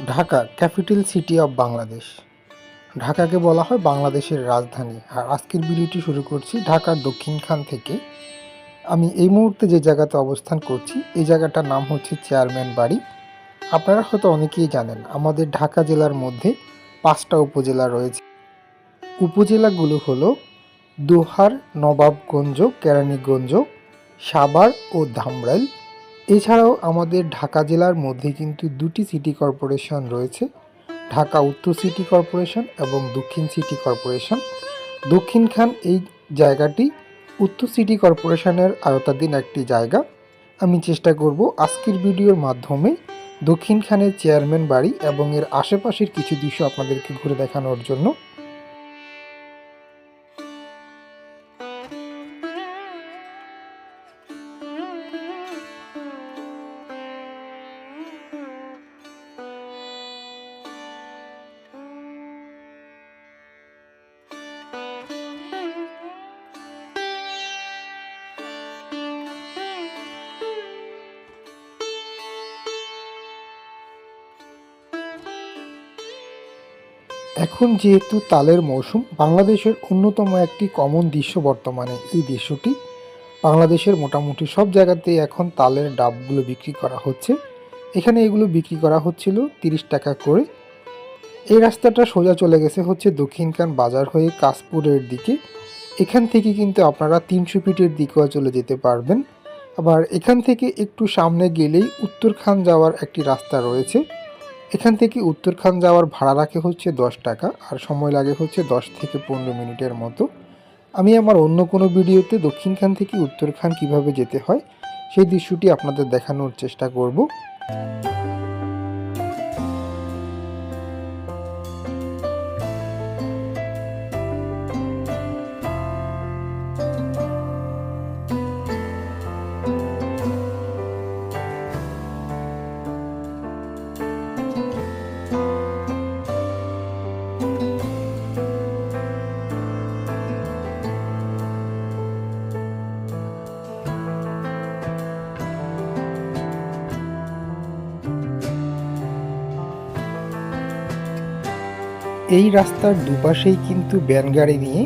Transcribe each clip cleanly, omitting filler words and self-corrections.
Dhaka capital city of Bangladesh. ঢাকাকে বলা হয় বাংলাদেশের রাজধানী। আর আজকের ভিডিওটি শুরু করছি ঢাকার দক্ষিণখান থেকে। আমি এই মুহূর্তে যে জায়গাতে অবস্থান করছি এই জায়গাটার নাম হচ্ছে চেয়ারম্যান বাড়ি। আপনারা হয়তো অনেকেই জানেন আমাদের ঢাকা জেলার মধ্যে 5টা উপজেলা রয়েছে। উপজেলাগুলো হলো দোহার, নবাবগঞ্জ, কেরানীগঞ্জ, সাভার ও ধামরাইল। এছাড়াও আমাদের ঢাকা জেলার মধ্যে কিন্তু 2টি সিটি কর্পোরেশন রয়েছে, ঢাকা উত্তর সিটি কর্পোরেশন এবং দক্ষিণ সিটি কর্পোরেশন। দক্ষিণখান এই জায়গাটি উত্তর সিটি কর্পোরেশনের আওতাধীন একটি জায়গা। আমি চেষ্টা করব আজকের ভিডিওর মাধ্যমে দক্ষিণখানের চেয়ারম্যান বাড়ি এবং এর আশেপাশের কিছু দৃশ্য আপনাদেরকে ঘুরে দেখানোর জন্য। এখন যেহেতু তালের মৌসুম, বাংলাদেশের অন্যতম একটি কমন দৃশ্য বর্তমানে এই দৃশ্যটি। বাংলাদেশের মোটামুটি সব জায়গাতেই এখন তালের ডাবগুলো বিক্রি করা হচ্ছে। এখানে এগুলো বিক্রি করা হচ্ছিল 30 টাকা করে। এই রাস্তাটা সোজা চলে গেছে হচ্ছে দক্ষিণখান বাজার হয়ে কাশপুরের দিকে। এখান থেকে কিন্তু আপনারা 300 ফিটের দিকেও চলে যেতে পারবেন। আবার এখান থেকে একটু সামনে গেলেই উত্তরখান যাওয়ার একটি রাস্তা রয়েছে। এখান থেকে উত্তরখান যাওয়ার ভাড়া রাখে হচ্ছে 10 টাকা, আর সময় লাগে হচ্ছে 10 থেকে 15 মিনিটের মতো। আমি আমার অন্য কোনো ভিডিওতে দক্ষিণখান থেকে উত্তরখান কিভাবে যেতে হয় সেই দৃশ্যটি আপনাদের দেখানোর চেষ্টা করব। এই রাস্তার দুপাশেই কিন্তু ভ্যান গাড়ি নিয়ে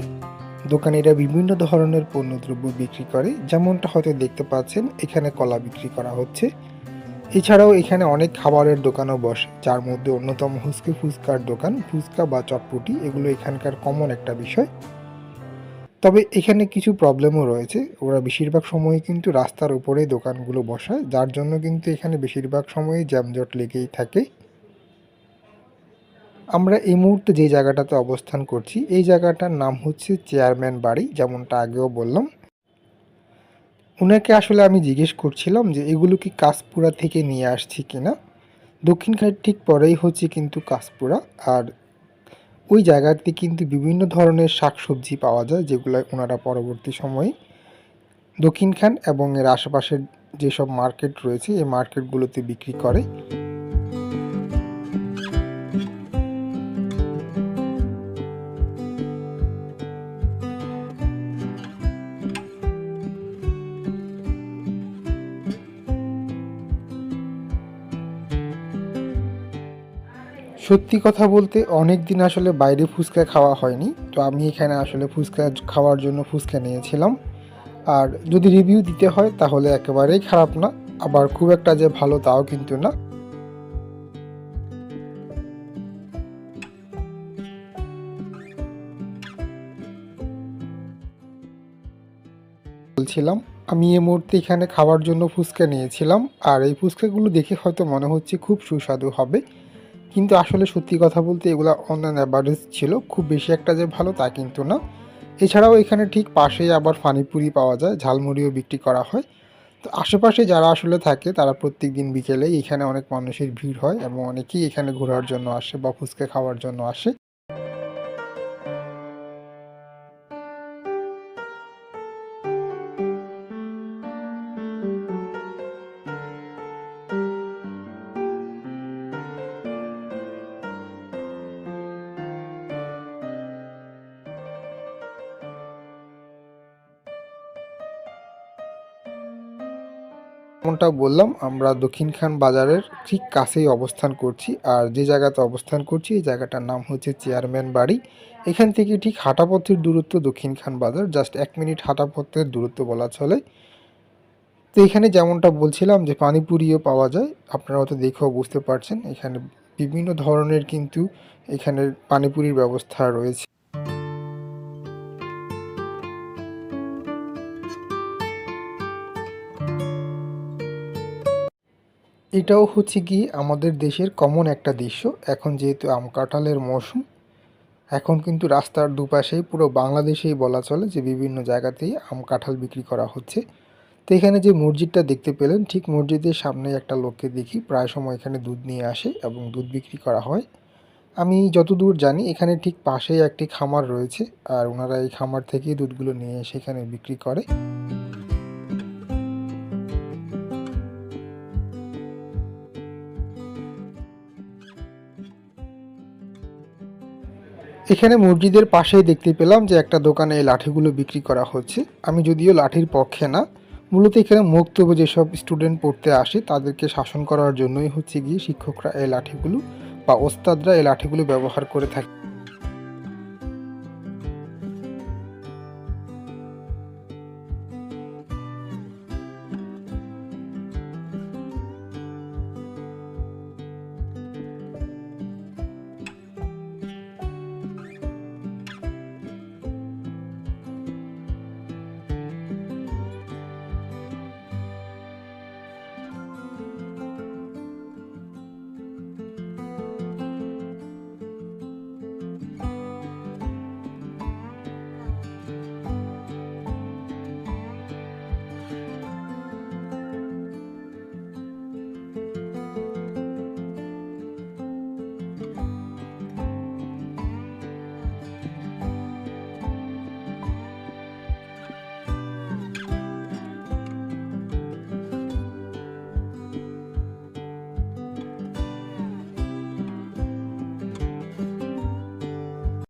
দোকানিরা বিভিন্ন ধরনের পণ্যদ্রব্য বিক্রি করে, যেমনটা হয়তো দেখতে পাচ্ছেন এখানে কলা বিক্রি করা হচ্ছে। এছাড়াও এখানে অনেক খাবারের দোকানও বসে, যার মধ্যে অন্যতম হচ্ছে ফুচকার দোকান। ফুচকা বা চটপটি এগুলো এখানকার কমন একটা বিষয়। তবে এখানে কিছু প্রবলেমও রয়েছে, ওরা বেশিরভাগ সময় কিন্তু রাস্তার উপরেই দোকানগুলো বসায়, যার জন্য কিন্তু এখানে বেশিরভাগ সময়ই জ্যামজট লেগেই থাকে। আমরা এই মুহূর্তে যে জায়গাটাতে অবস্থান করছি এই জায়গাটার নাম হচ্ছে চেয়ারম্যান বাড়ি, যেমনটা আগেও বললাম। ওনাকে আসলে আমি জিজ্ঞেস করছিলাম যে এগুলো কি কাশপুরা থেকে নিয়ে আসছি কিনা। দক্ষিণখানের ঠিক পরেই হচ্ছে কিন্তু কাশপুরা। আর ওই জায়গাতে কিন্তু বিভিন্ন ধরনের শাকসবজি পাওয়া যায়, যেগুলো ওনারা পরবর্তী সময়ে দক্ষিণখান এবং এর আশেপাশের যেসব মার্কেট রয়েছে এই মার্কেটগুলোতে বিক্রি করে। সত্যি কথা বলতে অনেক দিন আসলে বাইরে ফুচকা খাওয়া হয়নি, তো আমি এখানে আসলে ফুচকা খাওয়ার জন্য ফুচকা নিয়েছিলাম। আর যদি রিভিউ দিতে হয় তাহলে একেবারেই খারাপ না, আবার খুব একটা যে ভালো তাও কিন্তু না। বলছিলাম আমি এই মুহূর্তে এখানে খাওয়ার জন্য ফুচকা নিয়েছিলাম, আর এই ফুচকাগুলো দেখে হয়তো মনে হচ্ছে খুব সুস্বাদু হবে, কিন্তু আসলে সত্যি কথা বলতে এগুলো অন অ্যান অ্যাভারেজ ছিল, খুব বেশি একটা যে ভালো তা কিন্তু না। এছাড়াও এখানে ঠিক পাশেই আবার পানিপুরি পাওয়া যায়, ঝালমুড়িও বিক্রি করা হয়। তো আশেপাশে যারা আসলে থাকে তারা প্রত্যেক দিন বিকেলে এখানে অনেক মানুষের ভিড় হয় এবং অনেকেই এখানে ঘোরার জন্য আসে বা ফুচকা খাওয়ার জন্য আসে। যেমনটা বললাম, আমরা দক্ষিণখান বাজারের ঠিক কাছেই অবস্থান করছি। আর যে জায়গাতে অবস্থান করছি এই জায়গাটার নাম হচ্ছে চেয়ারম্যান বাড়ি। এখান থেকে ঠিক হাঁটা পথের দূরত্ব দক্ষিণখান বাজার, জাস্ট 1 মিনিট হাঁটা পথের দূরত্ব বলা চলে। তো এখানে যেমনটা বলছিলাম যে পানিপুরিও পাওয়া যায়। আপনারা হয়তো দেখেও বুঝতে পারছেন এখানে বিভিন্ন ধরনের কিন্তু এখানের পানিপুরির ব্যবস্থা রয়েছে। এটাও হচ্ছে গিয়ে আমাদের দেশের কমন একটা দৃশ্য। এখন যেহেতু আম কাঁঠালের মৌসুম, এখন কিন্তু রাস্তার দুপাশেই পুরো বাংলাদেশেই বলা চলে যে বিভিন্ন জায়গাতেই আম কাঁঠাল বিক্রি করা হচ্ছে। তো এখানে যে মসজিদটা দেখতে পেলেন, ঠিক মসজিদের সামনে একটা লোককে দেখি প্রায় সময় এখানে দুধ নিয়ে আসে এবং দুধ বিক্রি করা হয়। আমি যতদূর জানি এখানে ঠিক পাশেই একটি খামার রয়েছে, আর ওনারা এই খামার থেকেই দুধগুলো নিয়ে এসে এখানে বিক্রি করে। এখানে মসজিদের পাশেই দেখতে পেলাম যে একটা দোকানে এই লাঠিগুলো বিক্রি করা হচ্ছে। আমি যদিও লাঠির পক্ষে না, মূলত এখানে মুক্তবে যেসব স্টুডেন্ট পড়তে আসে তাদেরকে শাসন করার জন্যই হচ্ছে গিয়ে শিক্ষকরা এই লাঠিগুলো বা ওস্তাদরা এই লাঠিগুলো ব্যবহার করে থাকে।